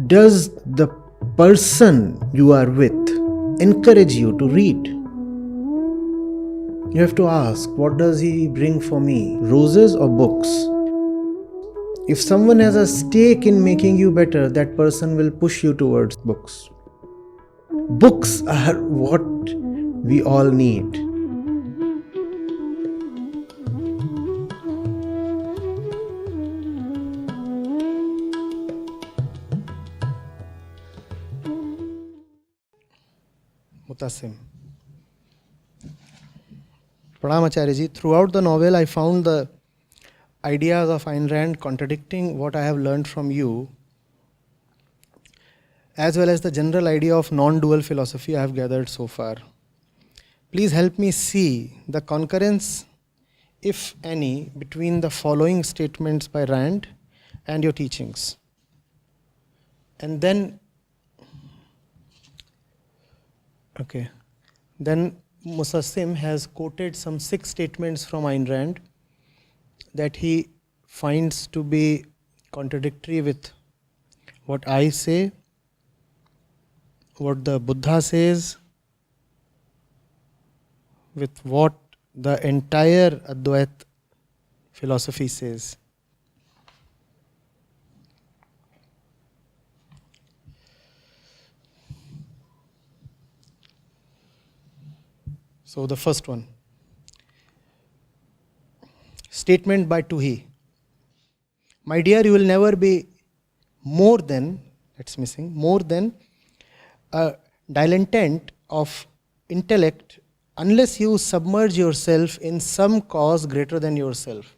Does the person you are with encourage you to read? You have to ask, what does he bring for me? Roses or books? If someone has a stake in making you better, that person will push you towards books. Books are what we all need. Mutasim. Pranam Acharya Ji. Throughout the novel, I found the ideas of Ayn Rand contradicting what I have learned from you, as well as the general idea of non-dual philosophy I have gathered so far. Please help me see the concurrence, if any, between the following statements by Rand and your teachings. And then, then Mutassim has quoted some 6 statements from Ayn Rand that he finds to be contradictory with what I say, what the Buddha says, with what the entire Advait philosophy says. So the first one, statement by Tuhi. My dear, you will never be more than a dilettante of intellect unless you submerge yourself in some cause greater than yourself.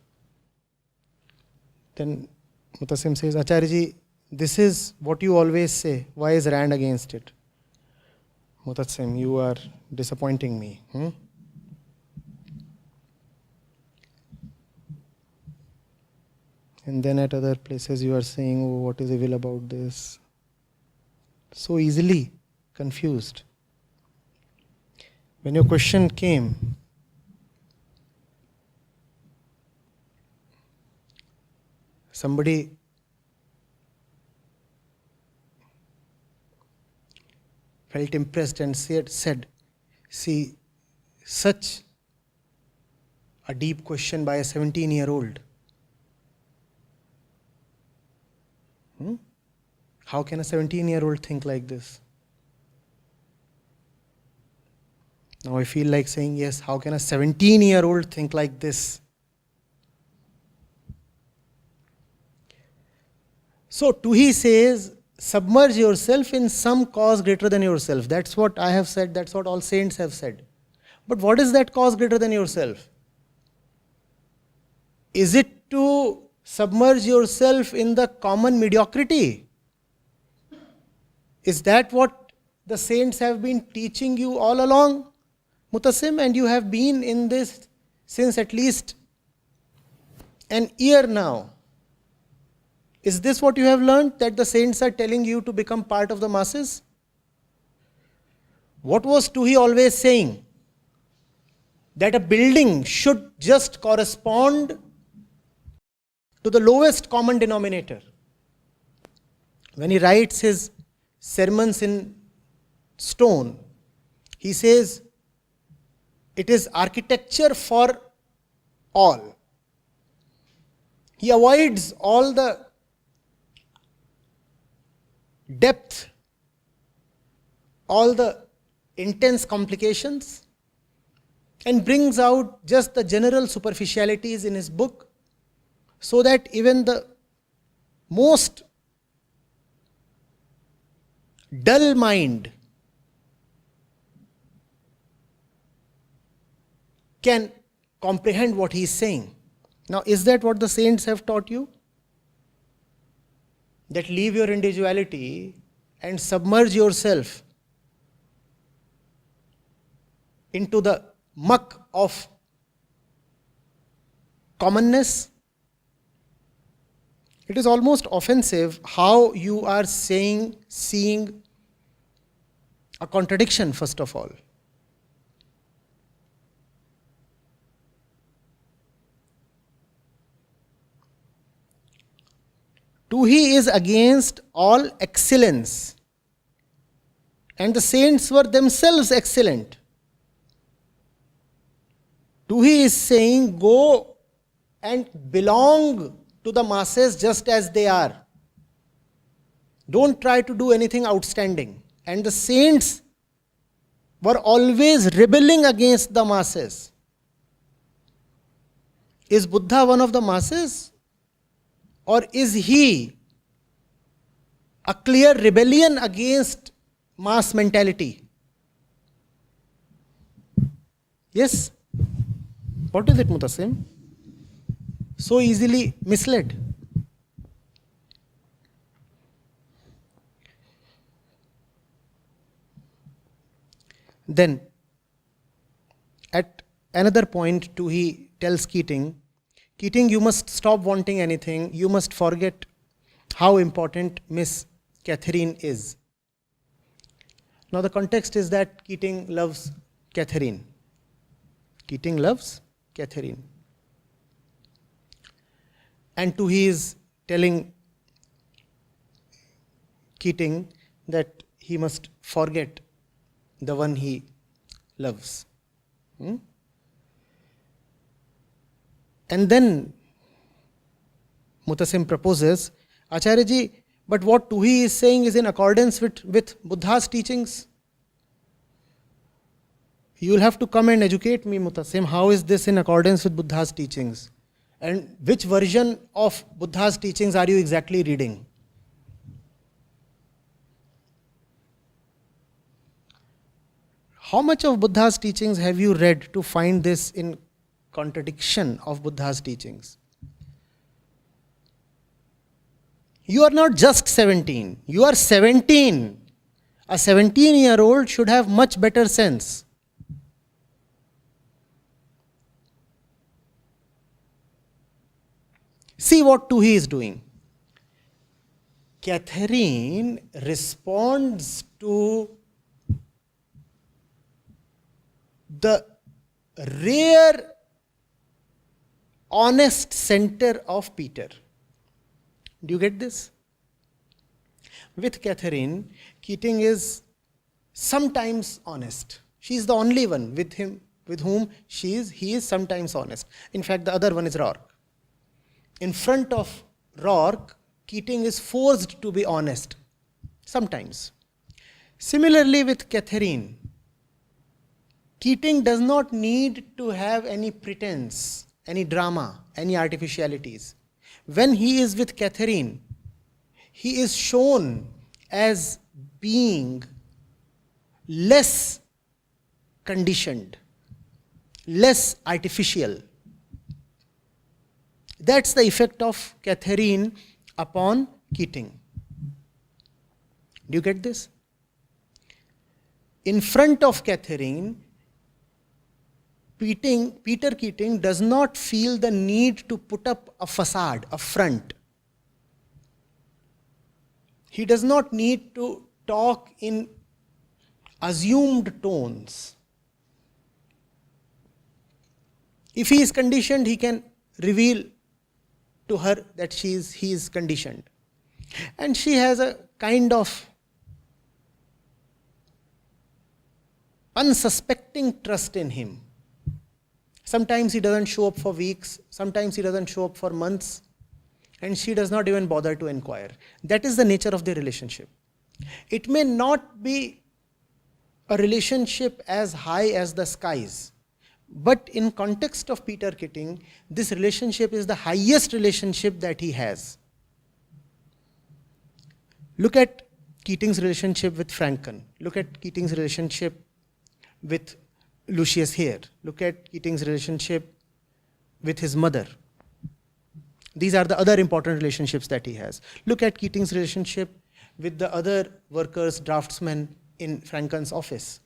Then Mutassim says, Acharya Ji, this is what you always say. Why is Rand against it? Mutassim, you are disappointing me. And then at other places you are saying, oh, what is evil about this? So easily confused. When your question came, somebody felt impressed and said, see, such a deep question by a 17-year-old. How can a 17-year-old think like this? Now I feel like saying, yes, how can a 17-year-old think like this? So Tuhi says, submerge yourself in some cause greater than yourself. That's what I have said, that's what all saints have said. But what is that cause greater than yourself? Is it to submerge yourself in the common mediocrity? Is that what the saints have been teaching you all along, Mutassim? And you have been in this since at least an year now. Is this what you have learned, that the saints are telling you to become part of the masses? What was Tuhi always saying? That a building should just correspond to the lowest common denominator. When he writes his sermons in stone, he says, it is architecture for all. He avoids all the depth, all the intense complications, and brings out just the general superficialities in his book, so that even the most dull mind can comprehend what he is saying. Now, is that what the saints have taught you? That leave your individuality and submerge yourself into the muck of commonness? It is almost offensive how you are seeing a contradiction, first of all. Tuhi is against all excellence. And the saints were themselves excellent. Tuhi is saying, go and belong to the masses just as they are. Don't try to do anything outstanding. And the saints were always rebelling against the masses. Is Buddha one of the masses? Or is he a clear rebellion against mass mentality? Yes? What is it, Mutassim? So easily misled. Then, at another point too, he tells Keating, you must stop wanting anything. You must forget how important Miss Catherine is. Now the context is that Keating loves Catherine. Keating loves Catherine. And too, he is telling Keating that he must forget the one he loves. And then Mutassim proposes, Acharya Ji, but what Tuhi is saying is in accordance with Buddha's teachings. You will have to come and educate me, Mutassim. How is this in accordance with Buddha's teachings? And which version of Buddha's teachings are you exactly reading? How much of Buddha's teachings have you read to find this in contradiction of Buddha's teachings? You are not just 17. You are 17. A 17-year-old should have much better sense. See what Tuhi is doing. Catherine responds to the rare, honest center of Peter. Do you get this? With Catherine, Keating is sometimes honest. She is the only one with whom he is sometimes honest. In fact, the other one is Rourke. In front of Rourke, Keating is forced to be honest, sometimes. Similarly with Catherine, Keating does not need to have any pretense, any drama, any artificialities. When he is with Catherine, he is shown as being less conditioned, less artificial. That's the effect of Catherine upon Keating. Do you get this? In front of Catherine, Peter Keating does not feel the need to put up a facade, a front. He does not need to talk in assumed tones. If he is conditioned, he can reveal to her that he is conditioned. And she has a kind of unsuspecting trust in him. Sometimes he doesn't show up for weeks, sometimes he doesn't show up for months, and she does not even bother to inquire. That is the nature of the relationship. It may not be a relationship as high as the skies, but in context of Peter Keating, this relationship is the highest relationship that he has. Look at Keating's relationship with Franken. Look at Keating's relationship with Lucius Hare. Look at Keating's relationship with his mother. These are the other important relationships that he has. Look at Keating's relationship with the other workers, draftsmen in Franken's office.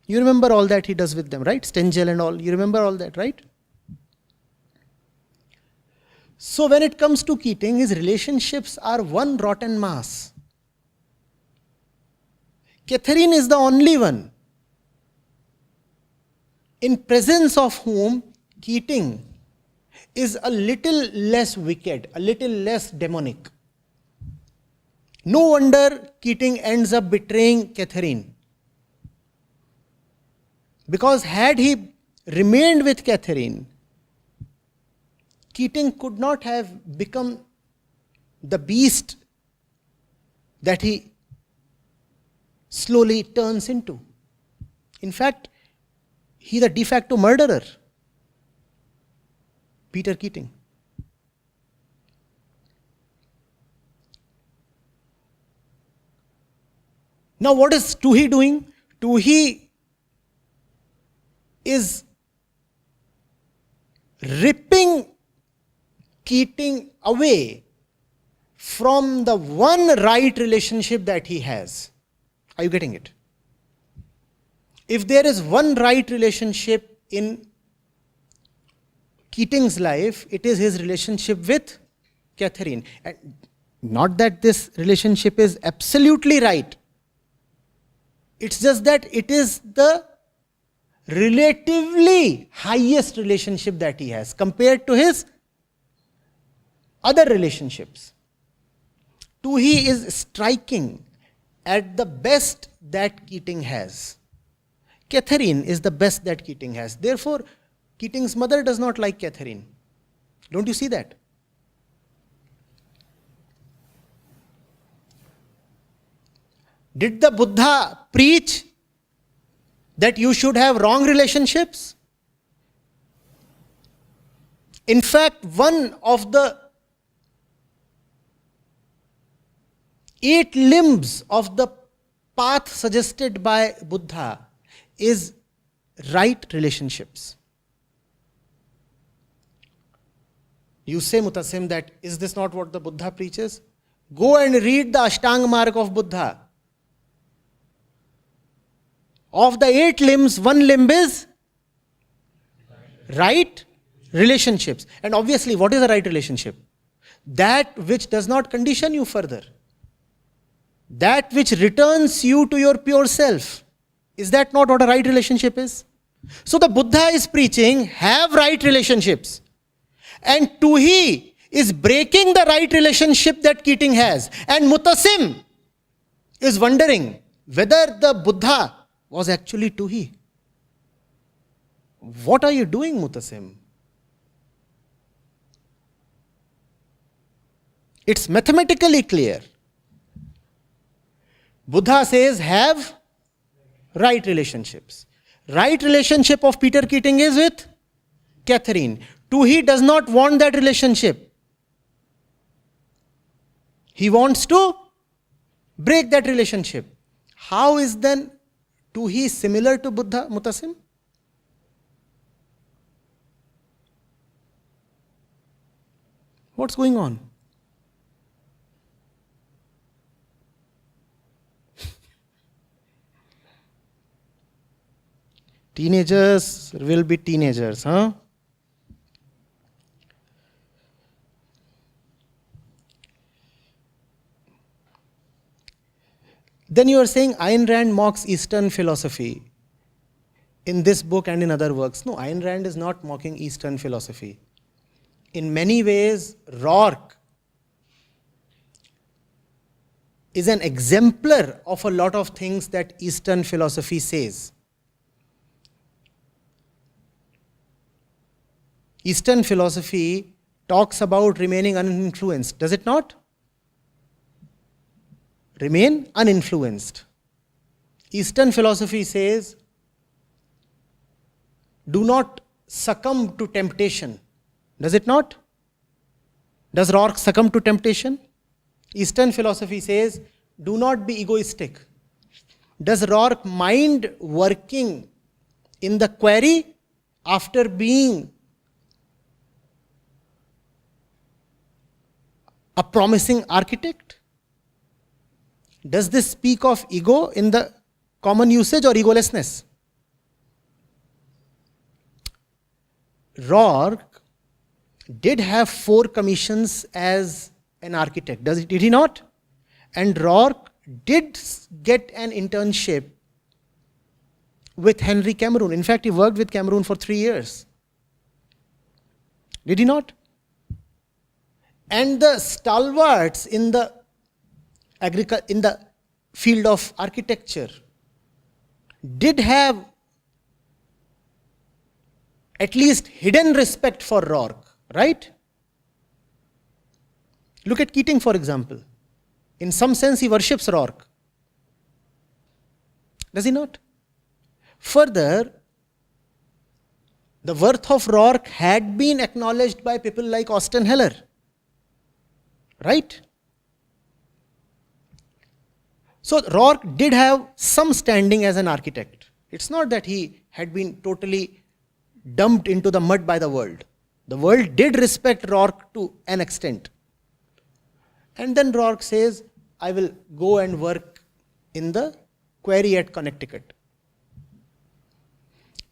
You remember all that he does with them, right? Stengel and all. You remember all that, right? So when it comes to Keating, his relationships are one rotten mass. Catherine is the only one in presence of whom Keating is a little less wicked, a little less demonic. No wonder Keating ends up betraying Catherine. Because had he remained with Catherine, Keating could not have become the beast that he slowly turns into. In fact, he's a de facto murderer, Peter Keating. Now what is Toohey doing? Toohey is ripping Keating away from the one right relationship that he has. Are you getting it? If there is one right relationship in Keating's life, it is his relationship with Catherine. And not that this relationship is absolutely right. It's just that it is the relatively highest relationship that he has compared to his other relationships. Toohey is striking at the best that Keating has. Catherine is the best that Keating has. Therefore, Keating's mother does not like Catherine. Don't you see that? Did the Buddha preach that you should have wrong relationships? In fact, one of the 8 limbs of the path suggested by Buddha is right relationships. You say, Mutassim, that is this not what the Buddha preaches? Go and read the Ashtanga Marg of Buddha. Of the 8 limbs, one limb is right relationships. And obviously, what is a right relationship? That which does not condition you further. That which returns you to your pure self. Is that not what a right relationship is? So the Buddha is preaching, have right relationships. And Toohey is breaking the right relationship that Keating has. And Mutassim is wondering whether the Buddha was actually Toohey. What are you doing, Mutassim? It's mathematically clear. Buddha says, have right relationships. Right relationship of Peter Keating is with Catherine. Toohey does not want that relationship. He wants to break that relationship. How is then Toohey similar to Buddha, Mutassim? What's going on? Teenagers will be teenagers, huh? Then you are saying Ayn Rand mocks Eastern philosophy in this book and in other works. No, Ayn Rand is not mocking Eastern philosophy. In many ways, Rourke is an exemplar of a lot of things that Eastern philosophy says. Eastern philosophy talks about remaining uninfluenced, does it not? Remain uninfluenced. Eastern philosophy says, do not succumb to temptation. Does it not? Does Rourke succumb to temptation? Eastern philosophy says, do not be egoistic. Does Rourke mind working in the quarry after being a promising architect? Does this speak of ego in the common usage or egolessness? Rourke did have 4 commissions as an architect, did he not? And Rourke did get an internship with Henry Cameron. In fact, he worked with Cameron for 3 years. Did he not? And the stalwarts in the in the field of architecture, did have at least hidden respect for Rourke, right? Look at Keating, for example. In some sense, he worships Rourke. Does he not? Further, the worth of Rourke had been acknowledged by people like Austin Heller, right? So Rourke did have some standing as an architect. It's not that he had been totally dumped into the mud by the world. The world did respect Rourke to an extent. And then Rourke says, I will go and work in the quarry at Connecticut.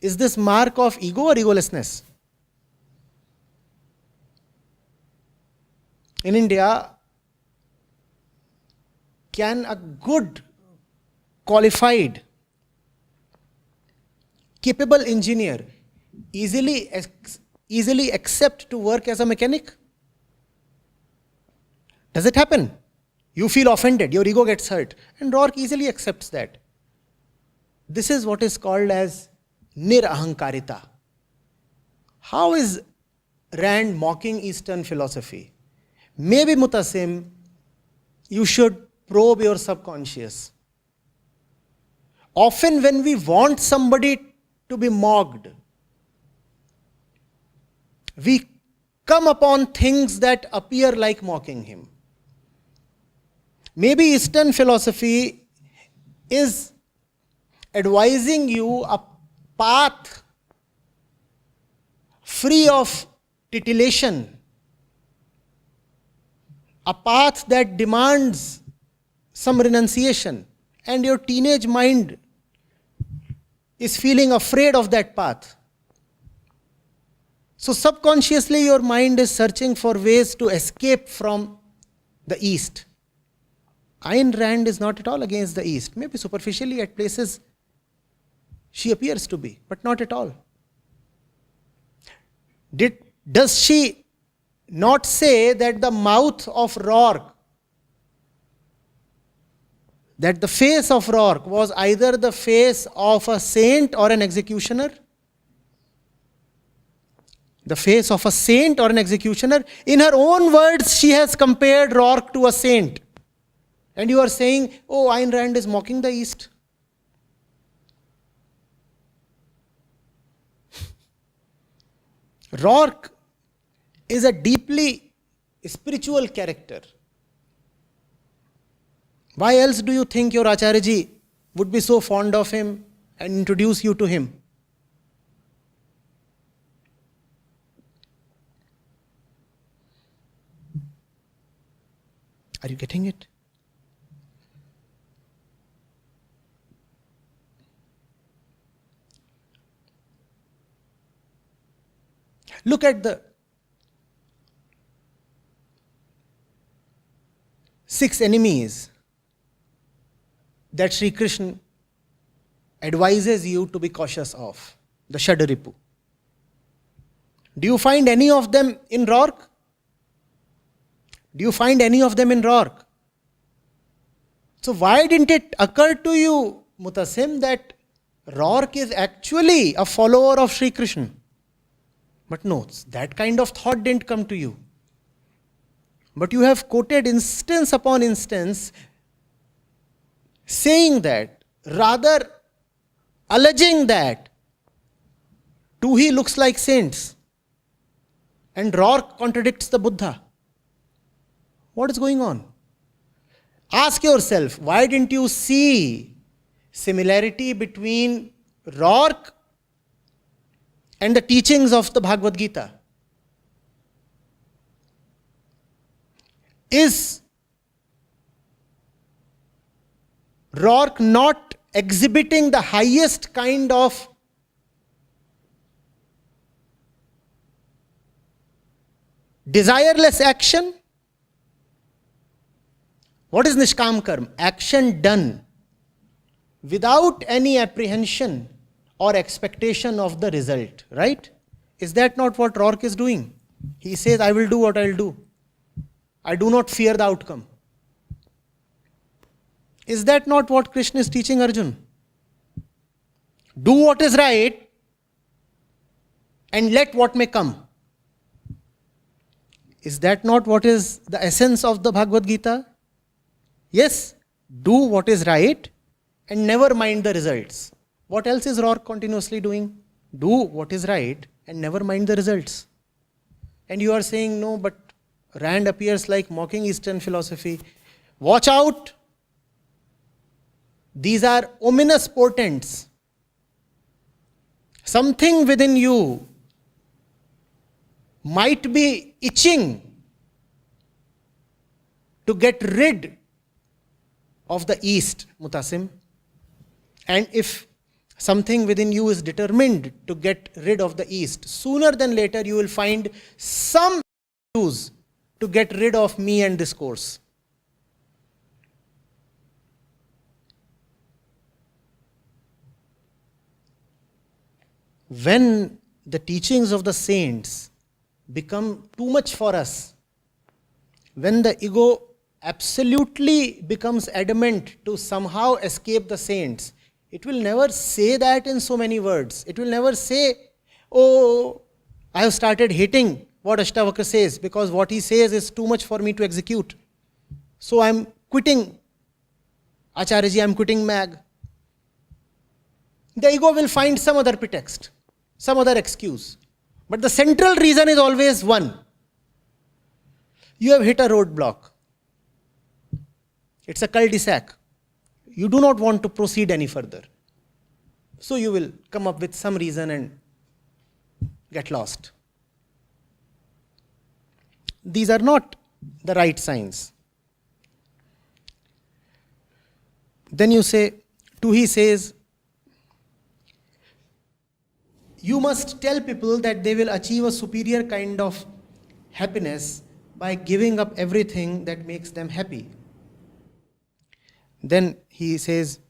Is this mark of ego or egolessness? In India, can a good, qualified, capable engineer easily accept to work as a mechanic? Does it happen? You feel offended, your ego gets hurt. And Rourke easily accepts that. This is what is called as nirahankarita. How is Rand mocking Eastern philosophy? Maybe, Mutasim, you should probe your subconscious. Often when we want somebody to be mocked, we come upon things that appear like mocking him. Maybe Eastern philosophy is advising you a path free of titillation, a path that demands some renunciation, and your teenage mind is feeling afraid of that path. So subconsciously your mind is searching for ways to escape from the East. Ayn Rand is not at all against the East. Maybe superficially at places she appears to be, but not at all. Does she not say that the mouth of Rourke, that the face of Rourke was either the face of a saint or an executioner? The face of a saint or an executioner? In her own words, she has compared Rourke to a saint. And you are saying, oh, Ayn Rand is mocking the East. Rourke is a deeply spiritual character. Why else do you think your Acharya Ji would be so fond of him and introduce you to him? Are you getting it? Look at the 6 enemies that Sri Krishna advises you to be cautious of. The Shadaripu. Do you find any of them in Rourke? Do you find any of them in Rourke? So why didn't it occur to you, Mutasim, that Rourke is actually a follower of Sri Krishna? But no, that kind of thought didn't come to you. But you have quoted instance upon instance saying that, rather alleging that he looks like saints and Rourke contradicts the Buddha. What is going on? Ask yourself, why didn't you see similarity between Rourke and the teachings of the Bhagavad Gita? Is Rourke not exhibiting the highest kind of desireless action? What is Nishkam Karma? Action done without any apprehension or expectation of the result, right? Is that not what Rourke is doing? He says, I will do what I will do. I do not fear the outcome. Is that not what Krishna is teaching Arjun? Do what is right and let what may come. Is that not what is the essence of the Bhagavad Gita? Yes, do what is right and never mind the results. What else is Rourke continuously doing? Do what is right and never mind the results. And you are saying, no, but Rand appears like mocking Eastern philosophy. Watch out! These are ominous portents. Something within you might be itching to get rid of the East, Mutasim. And if something within you is determined to get rid of the East, sooner than later you will find some excuse to get rid of me and this course. When the teachings of the saints become too much for us, when the ego absolutely becomes adamant to somehow escape the saints, it will never say that in so many words. It will never say, oh, I have started hating what Ashtavakra says because what he says is too much for me to execute. So I am quitting Acharya Ji, I am quitting MAG. The ego will find some other pretext, some other excuse. But the central reason is always one. You have hit a roadblock. It's a cul-de-sac. You do not want to proceed any further. So you will come up with some reason and get lost. These are not the right signs. Then you say, he says, you must tell people that they will achieve a superior kind of happiness by giving up everything that makes them happy. Then he says,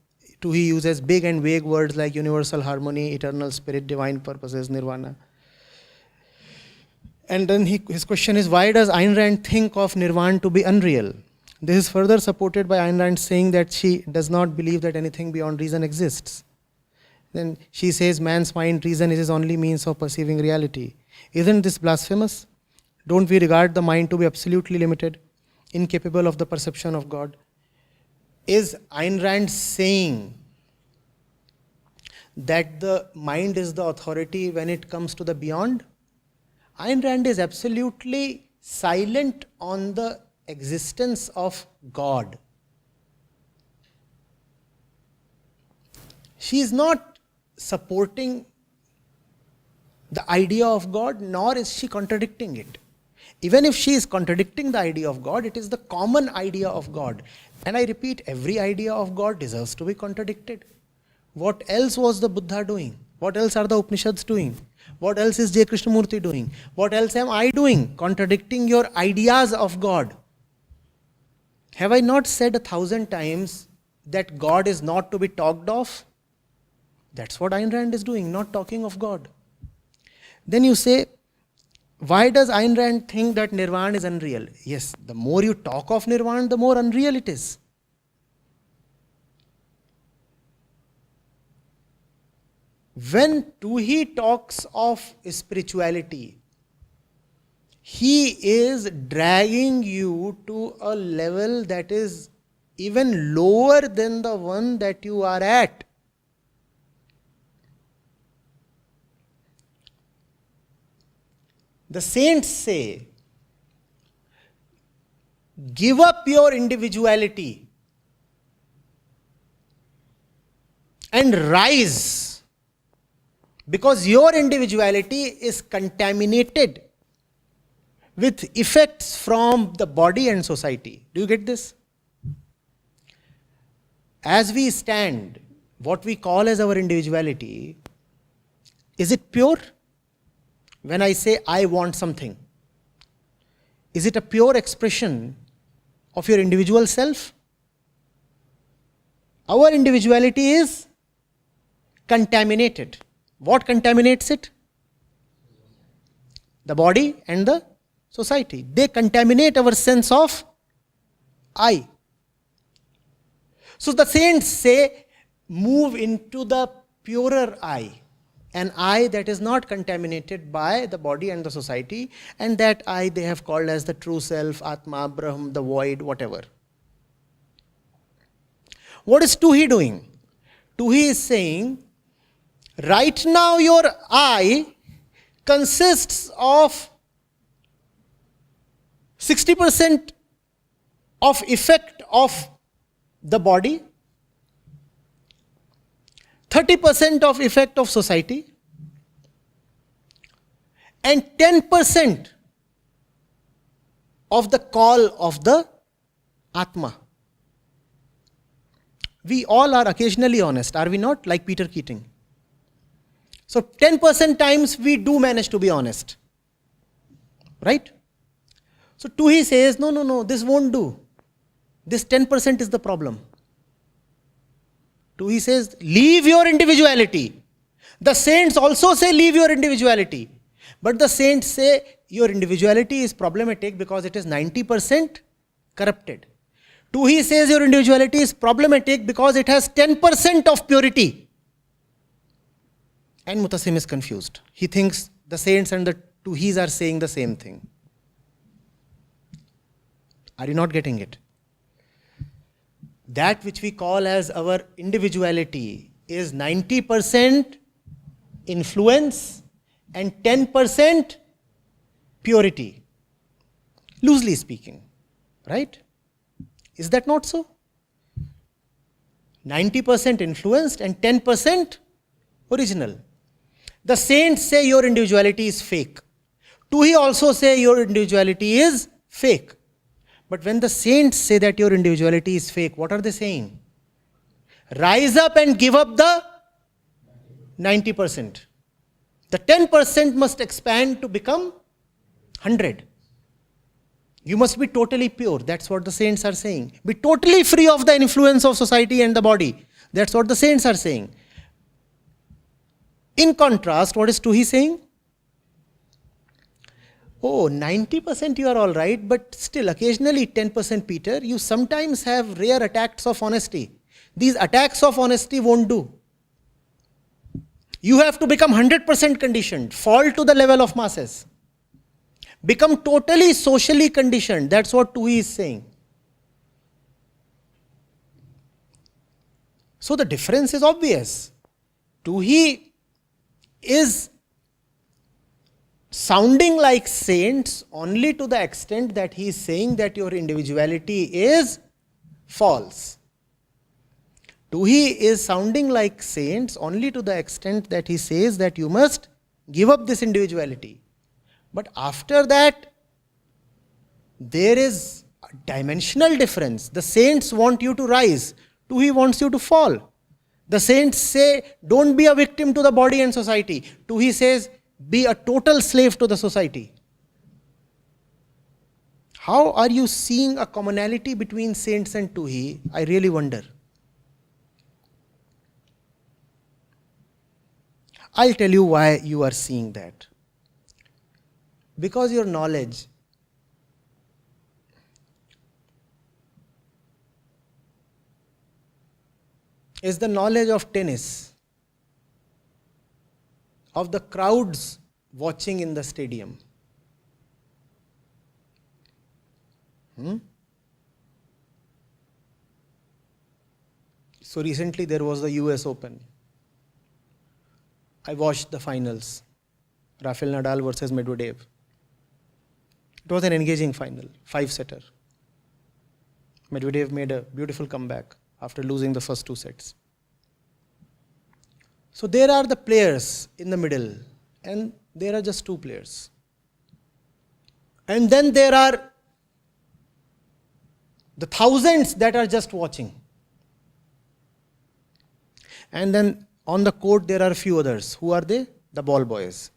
he uses big and vague words like universal harmony, eternal spirit, divine purposes, nirvana. And then his question is, why does Ayn Rand think of nirvana to be unreal? This is further supported by Ayn Rand saying that she does not believe that anything beyond reason exists. Then she says man's mind, reason is his only means of perceiving reality. Isn't this blasphemous? Don't we regard the mind to be absolutely limited, incapable of the perception of God? Is Ayn Rand saying that the mind is the authority when it comes to the beyond? Ayn Rand is absolutely silent on the existence of God. She is not supporting the idea of God, nor is she contradicting it. Even if she is contradicting the idea of God, it is the common idea of God. And I repeat, every idea of God deserves to be contradicted. What else was the Buddha doing? What else are the Upanishads doing? What else is J. Krishnamurti doing? What else am I doing? Contradicting your ideas of God. Have I not said 1,000 times that God is not to be talked of? That's what Ayn Rand is doing, not talking of God. Then you say, why does Ayn Rand think that nirvana is unreal? Yes, the more you talk of nirvana, the more unreal it is. When he talks of spirituality, he is dragging you to a level that is even lower than the one that you are at. The saints say, give up your individuality and rise, because your individuality is contaminated with effects from the body and society. Do you get this? As we stand, what we call as our individuality, is it pure? When I say I want something, is it a pure expression of your individual self? Our individuality is contaminated. What contaminates it? The body and the society. They contaminate our sense of I. So the saints say, move into the purer I, an I that is not contaminated by the body and the society, and that I they have called as the true self, Atma, Brahm, the void, whatever. What is Tuhi doing? Tuhi is saying, right now your I consists of 60% of effect of the body, 30% of effect of society, and 10% of the call of the Atma. We all are occasionally honest, are we not? Like Peter Keating. So 10% times we do manage to be honest. Right? So Tuhi says, no, this won't do. This 10% is the problem. Tuhi says, leave your individuality. The saints also say, leave your individuality. But the saints say, your individuality is problematic because it is 90% corrupted. Tuhi says, your individuality is problematic because it has 10% of purity. And Mutassim is confused. He thinks the saints and the Tuhis are saying the same thing. Are you not getting it? That which we call as our individuality is 90% influence and 10% purity. Loosely speaking, right? Is that not so? 90% influenced and 10% original. The saints say your individuality is fake. Tuhi also say your individuality is fake. But when the saints say that your individuality is fake, what are they saying? Rise up and give up the 90%. The 10% must expand to become 100. You must be totally pure. That's what the saints are saying. Be totally free of the influence of society and the body. That's what the saints are saying. In contrast, what is Tuhi saying? Oh, 90% you are all right, but still occasionally 10% Peter, you sometimes have rare attacks of honesty. These attacks of honesty won't do. You have to become 100% conditioned, fall to the level of masses. Become totally socially conditioned. That's what Tuhi is saying. So the difference is obvious. Tuhi is sounding like saints only to the extent that he is saying that your individuality is false. Tuhi is sounding like saints only to the extent that he says that you must give up this individuality. But after that, there is a dimensional difference. The saints want you to rise. Tuhi wants you to fall. The saints say, don't be a victim to the body and society. Tuhi says, be a total slave to the society. How are you seeing a commonality between saints and Tuhi? I really wonder. I'll tell you why you are seeing that. Because your knowledge is the knowledge of tennis, of the crowds watching in the stadium. So recently there was the US Open. I watched the finals. Rafael Nadal versus Medvedev. It was an engaging final, 5-setter. Medvedev made a beautiful comeback after losing the first 2 sets. So there are the players in the middle, and there are just 2 players. And then there are the thousands that are just watching. And then on the court there are a few others. Who are they? The ball boys.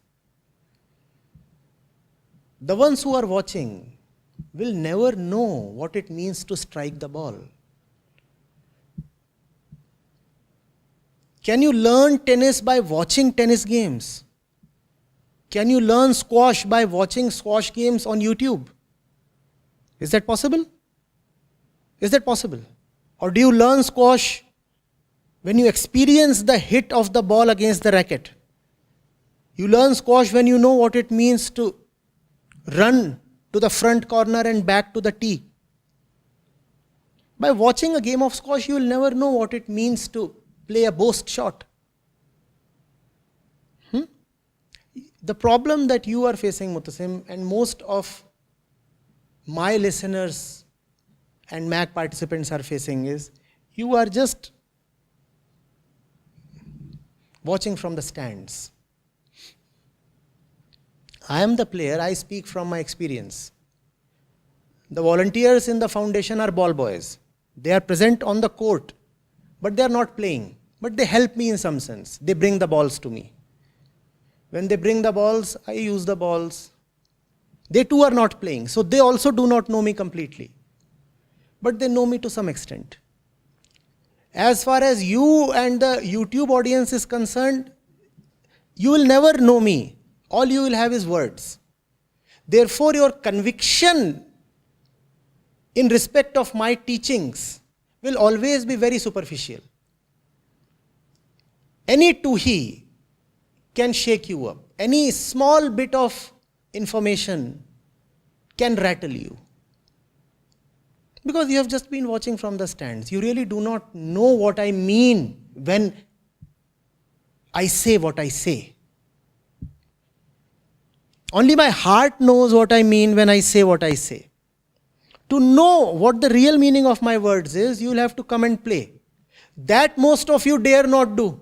The ones who are watching will never know what it means to strike the ball. Can you learn tennis by watching tennis games? Can you learn squash by watching squash games on YouTube? Is that possible? Is that possible? Or do you learn squash when you experience the hit of the ball against the racket? You learn squash when you know what it means to run to the front corner and back to the tee. By watching a game of squash, you will never know what it means to play a boast shot. The problem that you are facing, Muttasim, and most of my listeners and MAC participants are facing is, you are just watching from the stands. I am the player, I speak from my experience. The volunteers in the foundation are ball boys. They are present on the court, but they are not playing. But they help me in some sense. They bring the balls to me. When they bring the balls, I use the balls. They too are not playing, so they also do not know me completely. But they know me to some extent. As far as you and the YouTube audience is concerned, you will never know me. All you will have is words. Therefore, your conviction in respect of my teachings will always be very superficial. Any tuhi can shake you up. Any small bit of information can rattle you. Because you have just been watching from the stands. You really do not know what I mean when I say what I say. Only my heart knows what I mean when I say what I say. To know what the real meaning of my words is, you will have to come and play. That most of you dare not do.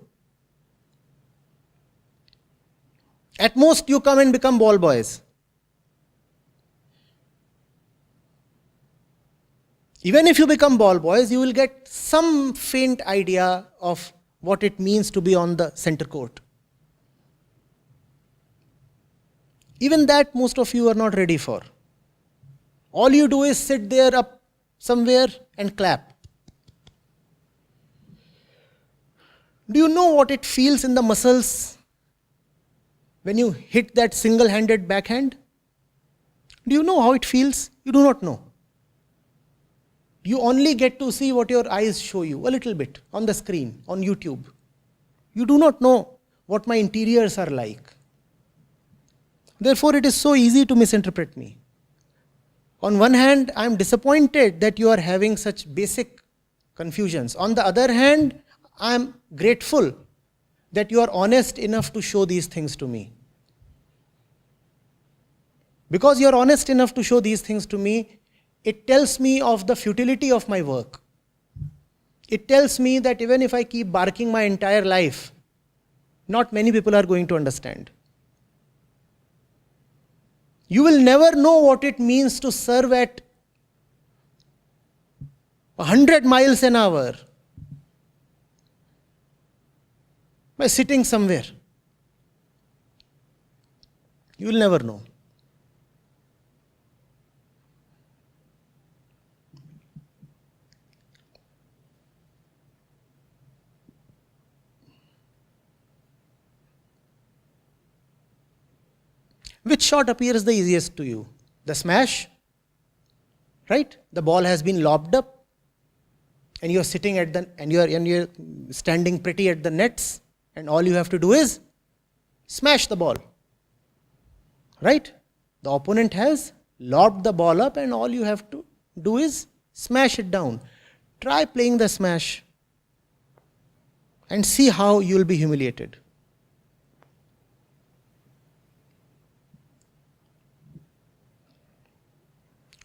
At most, you come and become ball boys. Even if you become ball boys, you will get some faint idea of what it means to be on the center court. Even that, most of you are not ready for. All you do is sit there up somewhere and clap. Do you know what it feels in the muscles when you hit that single-handed backhand? Do you know how it feels? You do not know. You only get to see what your eyes show you, a little bit, on the screen, on YouTube. You do not know what my interiors are like. Therefore, it is so easy to misinterpret me. On one hand, I am disappointed that you are having such basic confusions. On the other hand, I am grateful that you are honest enough to show these things to me. Because you are honest enough to show these things to me, it tells me of the futility of my work. It tells me that even if I keep barking my entire life, not many people are going to understand. You will never know what it means to serve at 100 miles an hour by sitting somewhere. You will never know. Which shot appears the easiest to you? The smash? Right? The ball has been lobbed up and you're sitting at the and you're standing pretty at the nets, and all you have to do is smash the ball. Right? The opponent has lobbed the ball up and all you have to do is smash it down. Try playing the smash and see how you'll be humiliated.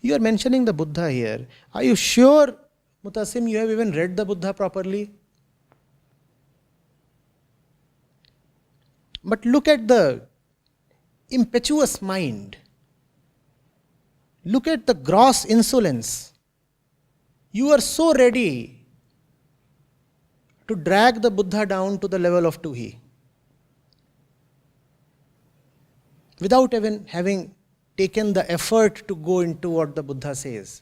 You are mentioning the Buddha here. Are you sure, Muttasim, you have even read the Buddha properly? But look at the impetuous mind. Look at the gross insolence. You are so ready to drag the Buddha down to the level of Tuhi without even having taken the effort to go into what the Buddha says.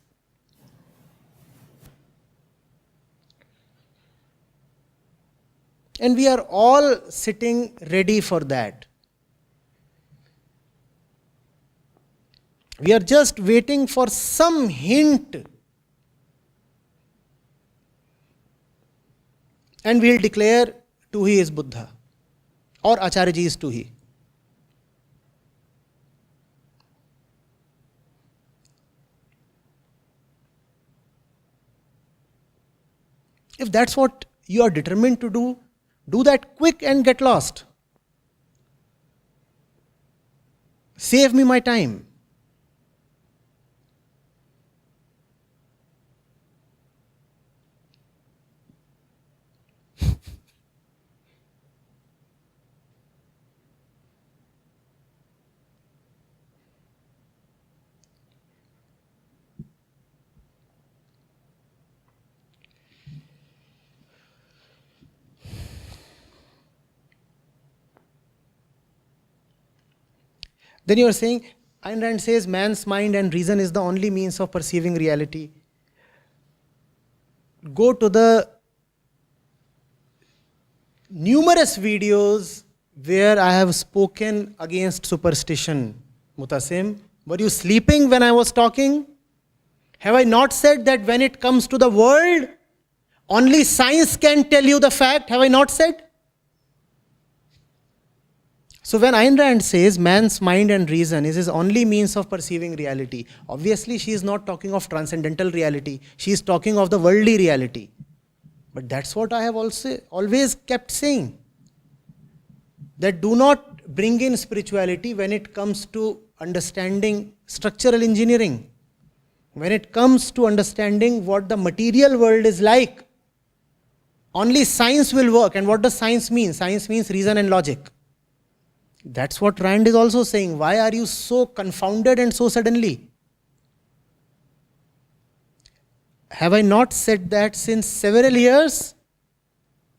And we are all sitting ready for that. We are just waiting for some hint and we'll declare Tuhi is Buddha or Acharya Ji is Tuhi. If that's what you are determined to do that quick and get lost. Save me my time. Then you are saying, Ayn Rand says man's mind and reason is the only means of perceiving reality. Go to the numerous videos where I have spoken against superstition. Mutasim, were you sleeping when I was talking? Have I not said that when it comes to the world, only science can tell you the fact? Have I not said? So when Ayn Rand says man's mind and reason is his only means of perceiving reality, obviously she is not talking of transcendental reality. She is talking of the worldly reality. But that's what I have also always kept saying. That do not bring in spirituality when it comes to understanding structural engineering. When it comes to understanding what the material world is like, only science will work. And what does science mean? Science means reason and logic. That's what Rand is also saying. Why are you so confounded and so suddenly? Have I not said that since several years?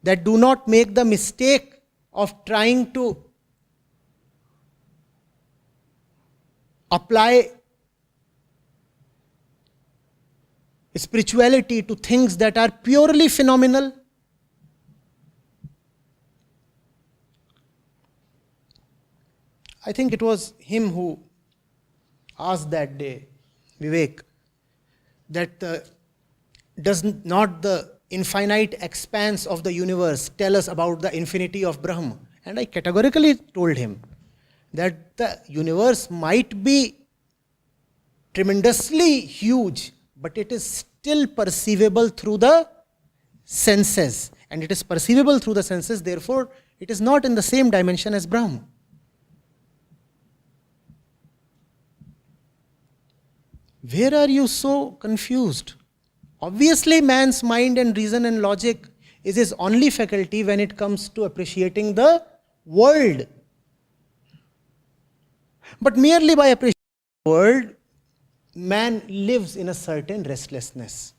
That do not make the mistake of trying to apply spirituality to things that are purely phenomenal. I think it was him who asked that day, Vivek, that does not the infinite expanse of the universe tell us about the infinity of Brahma? And I categorically told him that the universe might be tremendously huge, but it is still perceivable through the senses. And it is perceivable through the senses, therefore it is not in the same dimension as Brahma. Where are you so confused? Obviously, man's mind and reason and logic is his only faculty when it comes to appreciating the world. But merely by appreciating the world, man lives in a certain restlessness.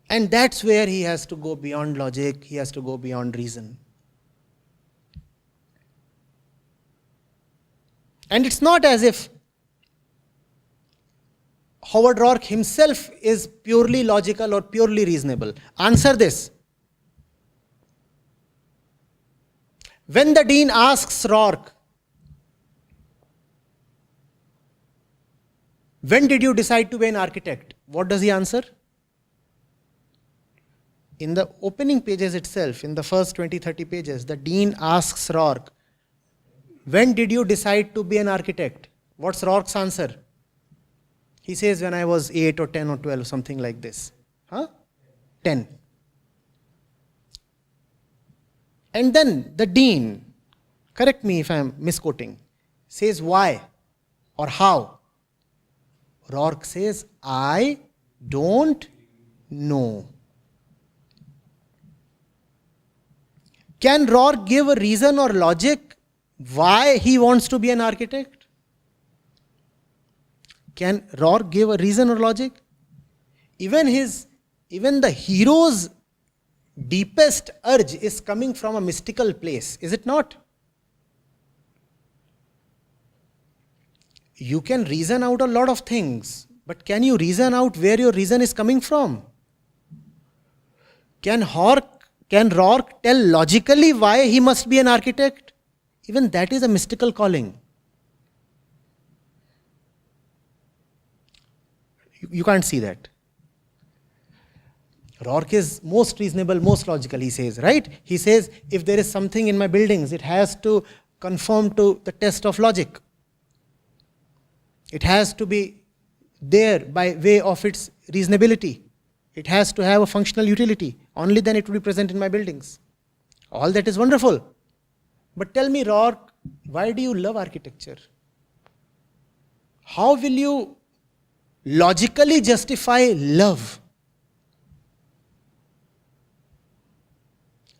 And that's where he has to go beyond logic, he has to go beyond reason. And it's not as if Howard Rourke himself is purely logical or purely reasonable. Answer this. When the dean asks Rourke, when did you decide to be an architect? What does he answer? In the opening pages itself, in the first 20-30 pages, the dean asks Rourke, when did you decide to be an architect? What's Rourke's answer? He says, when I was 8 or 10 or 12, something like this. 10. And then the dean, correct me if I am misquoting, says why or how. Rourke says, I don't know. Can Rourke give a reason or logic why he wants to be an architect? Can Rourke give a reason or logic? Even the hero's deepest urge is coming from a mystical place, is it not? You can reason out a lot of things, but can you reason out where your reason is coming from? Can Rourke tell logically why he must be an architect? Even that is a mystical calling. You can't see that. Rourke is most reasonable, most logical, he says, right? He says, if there is something in my buildings, it has to conform to the test of logic. It has to be there by way of its reasonability. It has to have a functional utility. Only then it will be present in my buildings. All that is wonderful. But tell me, Rourke, why do you love architecture? How will you logically justify love?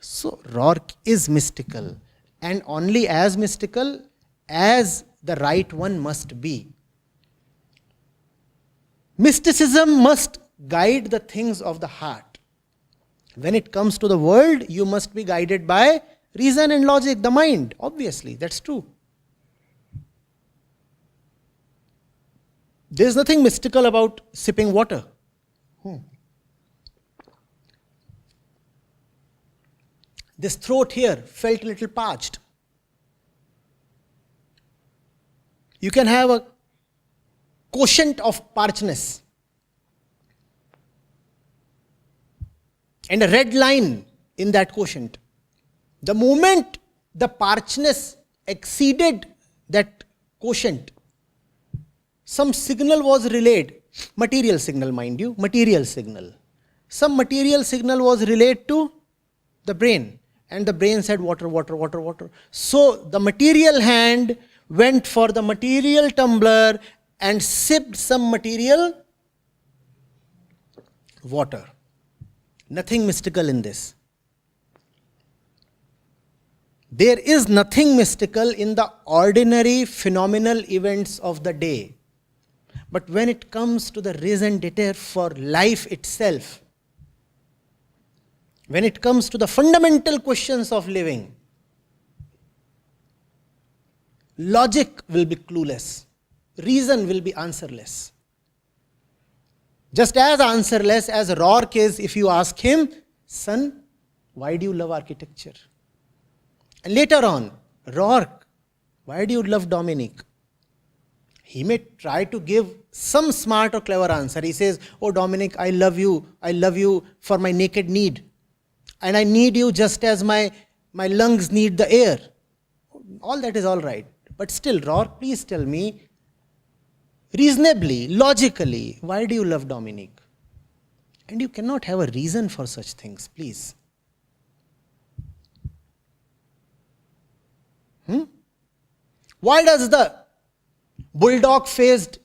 So Rourke is mystical, and only as mystical as the right one must be. Mysticism must guide the things of the heart. When it comes to the world, you must be guided by reason and logic, the mind. Obviously, that's true. There is nothing mystical about sipping water. This throat here felt a little parched. You can have a quotient of parchness and a red line in that quotient. The moment the parchness exceeded that quotient, some signal was relayed, material signal, mind you, material signal. Some material signal was relayed to the brain, and the brain said water, water, water, water. So the material hand went for the material tumbler and sipped some material water. Nothing mystical in this. There is nothing mystical in the ordinary phenomenal events of the day. But when it comes to the raison d'etre for life itself, when it comes to the fundamental questions of living, logic will be clueless. Reason will be answerless. Just as answerless as Rourke is if you ask him, son, why do you love architecture? And later on, Rourke, why do you love Dominic? He may try to give some smart or clever answer. He says, oh Dominic, I love you for my naked need. And I need you just as my lungs need the air. All that is all right. But still, Rourke, please tell me, reasonably, logically, why do you love Dominic? And you cannot have a reason for such things, please. Why does the bulldog-faced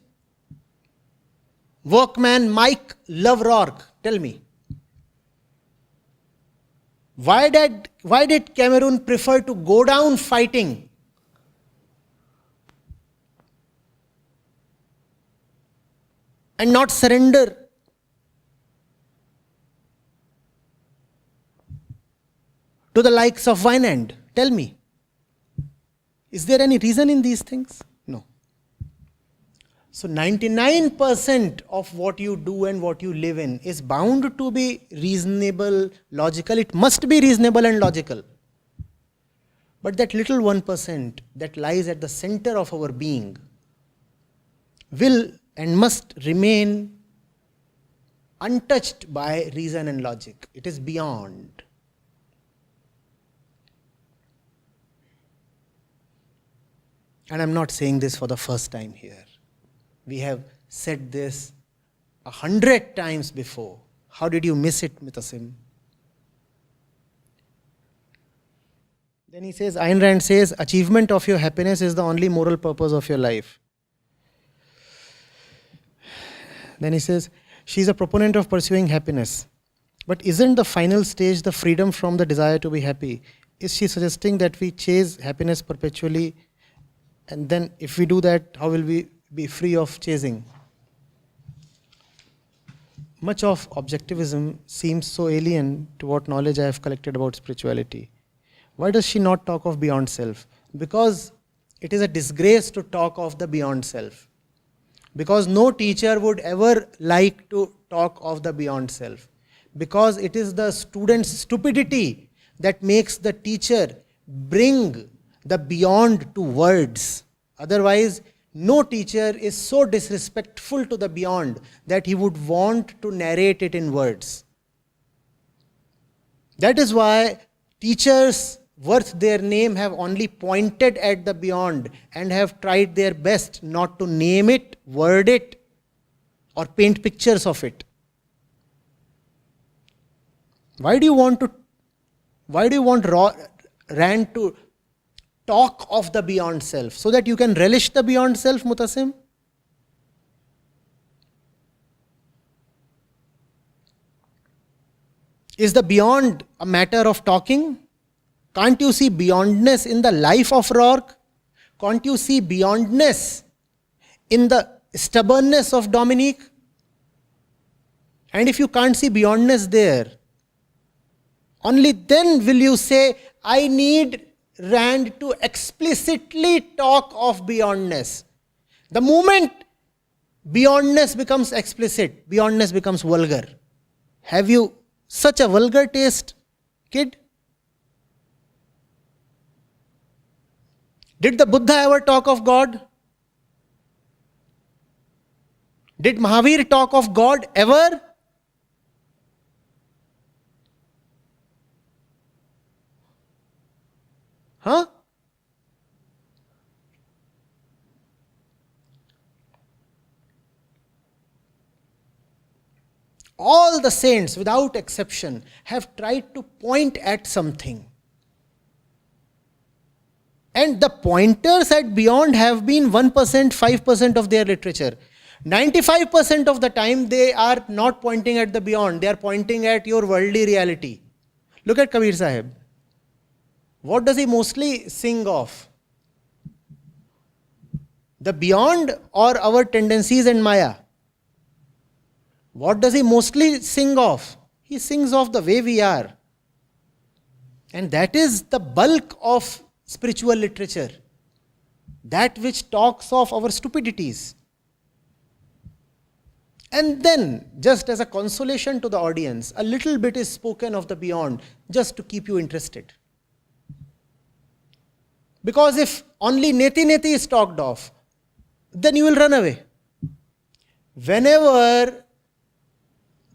workman Mike love Rourke? Tell me. Why did Cameron prefer to go down fighting? And not surrender? To the likes of Vinand? Tell me. Is there any reason in these things? No. So 99% of what you do and what you live in is bound to be reasonable, logical. It must be reasonable and logical. But that little 1% that lies at the center of our being will and must remain untouched by reason and logic. It is beyond. And I'm not saying this for the first time here. We have said this 100 times before. How did you miss it, Mitasim? Then he says, Ayn Rand says, achievement of your happiness is the only moral purpose of your life. Then he says, she's a proponent of pursuing happiness. But isn't the final stage the freedom from the desire to be happy? Is she suggesting that we chase happiness perpetually? And then if we do that, how will we be free of chasing? Much of objectivism seems so alien to what knowledge I have collected about spirituality. Why does she not talk of beyond self? Because it is a disgrace to talk of the beyond self. Because no teacher would ever like to talk of the beyond self. Because it is the student's stupidity that makes the teacher bring the beyond to words. Otherwise, no teacher is so disrespectful to the beyond that he would want to narrate it in words. That is why teachers worth their name have only pointed at the beyond and have tried their best not to name it, word it, or paint pictures of it. Why do you want Rand to talk of the beyond self? So that you can relish the beyond self, Mutasim? Is the beyond a matter of talking? Can't you see beyondness in the life of Rourke? Can't you see beyondness in the stubbornness of Dominique? And if you can't see beyondness there, only then will you say, I need Rand to explicitly talk of beyondness. The moment beyondness becomes explicit, beyondness becomes vulgar. Have you such a vulgar taste, kid? Did the Buddha ever talk of God? Did Mahavir talk of God ever? Huh? All the saints, without exception, have tried to point at something. And the pointers at beyond have been 1%, 5% of their literature. 95% of the time they are not pointing at the beyond, they are pointing at your worldly reality. Look at Kabir Sahib. What does he mostly sing of? The beyond or our tendencies and Maya? What does he mostly sing of? He sings of the way we are. And that is the bulk of spiritual literature. That which talks of our stupidities. And then, just as a consolation to the audience, a little bit is spoken of the beyond, just to keep you interested. Because if only neti is talked of, then you will run away. Whenever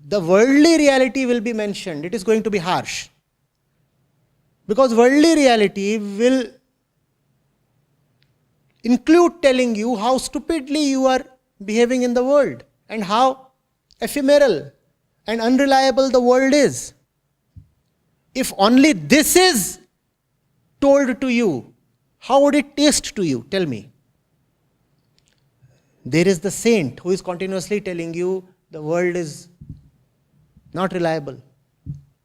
the worldly reality will be mentioned, it is going to be harsh. Because worldly reality will include telling you how stupidly you are behaving in the world and how ephemeral and unreliable the world is. If only this is told to you, how would it taste to you? Tell me. There is the saint who is continuously telling you the world is not reliable.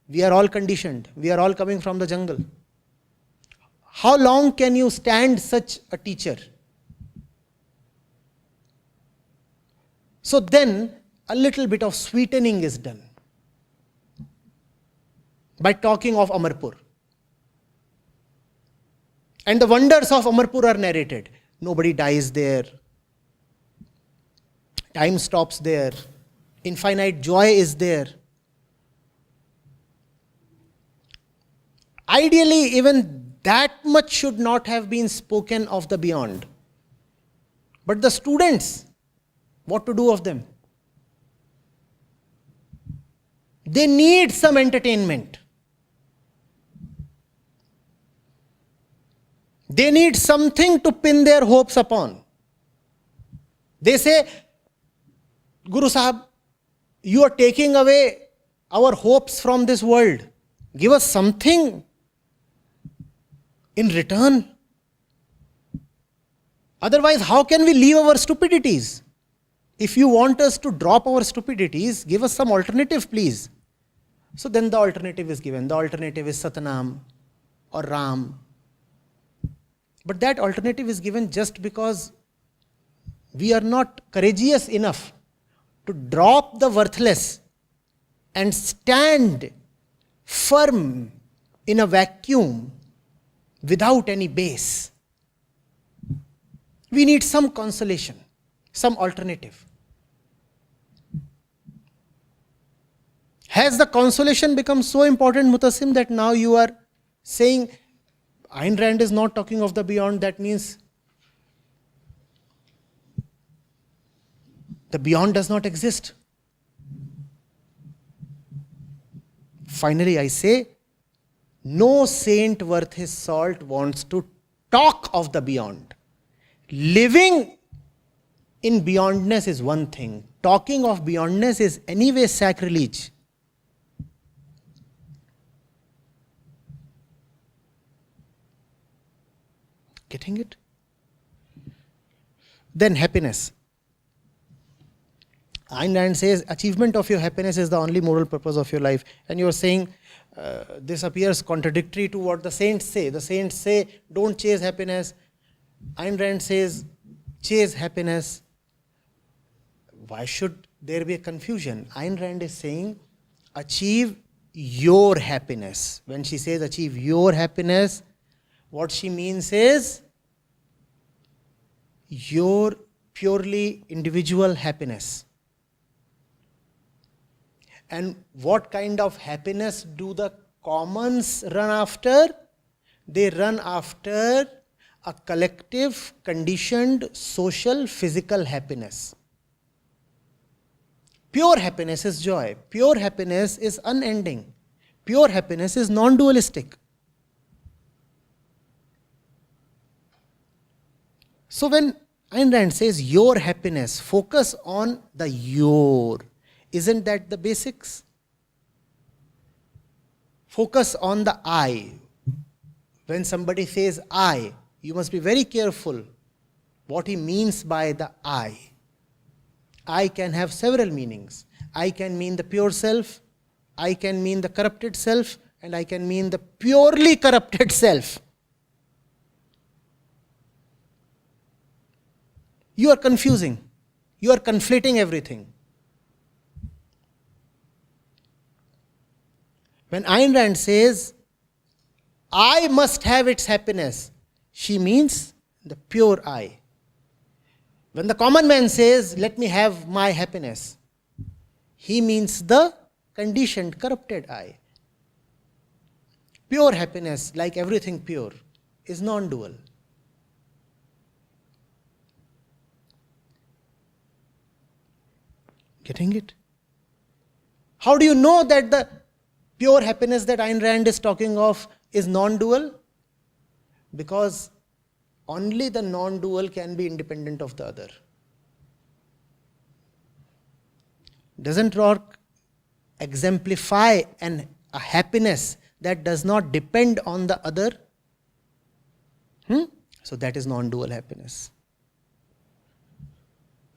We are all conditioned. We are all coming from the jungle. How long can you stand such a teacher? So then, a little bit of sweetening is done by talking of Amarpur. And the wonders of Amarpur are narrated. Nobody dies there. Time stops there. Infinite joy is there. Ideally, even that much should not have been spoken of the beyond. But the students, what to do of them? They need some entertainment. They need something to pin their hopes upon. They say, Guru Sahib, you are taking away our hopes from this world. Give us something in return. Otherwise, how can we leave our stupidities? If you want us to drop our stupidities, give us some alternative, please. So then the alternative is given. The alternative is Satnam or Ram. But that alternative is given just because we are not courageous enough to drop the worthless and stand firm in a vacuum without any base. We need some consolation, some alternative. Has the consolation become so important, Mutasim, that now you are saying Ayn Rand is not talking of the beyond? That means the beyond does not exist. Finally, I say, No saint worth his salt wants to talk of the beyond. Living in beyondness is one thing. Talking of beyondness is anyway sacrilege. Getting it? Then happiness. Ayn Rand says, achievement of your happiness is the only moral purpose of your life. And you are saying, this appears contradictory to what the saints say. The saints say, don't chase happiness. Ayn Rand says, chase happiness. Why should there be a confusion? Ayn Rand is saying, achieve your happiness. When she says achieve your happiness, what she means is your purely individual happiness. And what kind of happiness do the commons run after? They run after a collective, conditioned, social, physical happiness. Pure happiness is joy. Pure happiness is unending. Pure happiness is non-dualistic. So when Ayn Rand says your happiness, focus on the your. Isn't that the basics? Focus on the I. When somebody says I, you must be very careful what he means by the I. I can have several meanings. I can mean the pure self, I can mean the corrupted self, and I can mean the purely corrupted self. You are confusing. You are conflating everything. When Ayn Rand says, I must have its happiness, she means the pure I. When the common man says, let me have my happiness, he means the conditioned, corrupted I. Pure happiness, like everything pure, is non-dual. Getting it? How do you know that the pure happiness that Ayn Rand is talking of is non-dual? Because only the non-dual can be independent of the other. Doesn't Rourke exemplify a happiness that does not depend on the other? So that is non-dual happiness.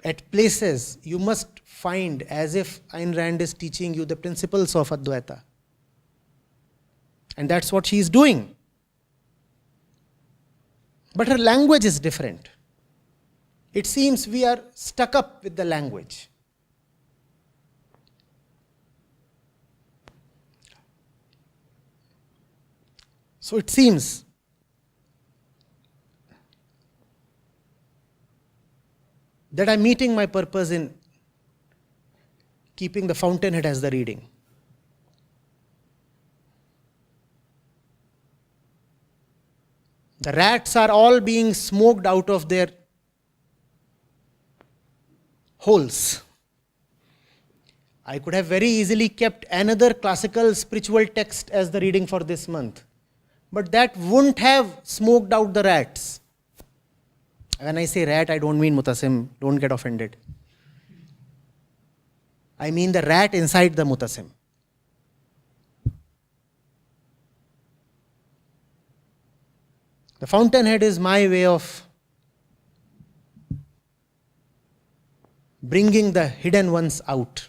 At places, you must find as if Ayn Rand is teaching you the principles of Advaita. And that's what she is doing. But her language is different. It seems we are stuck up with the language. So it seems that I'm meeting my purpose in keeping the Fountainhead as the reading. The rats are all being smoked out of their holes. I could have very easily kept another classical spiritual text as the reading for this month. But that wouldn't have smoked out the rats. When I say rat, I don't mean Mutasim. Don't get offended. I mean the rat inside the Mutasim. The Fountainhead is my way of bringing the hidden ones out.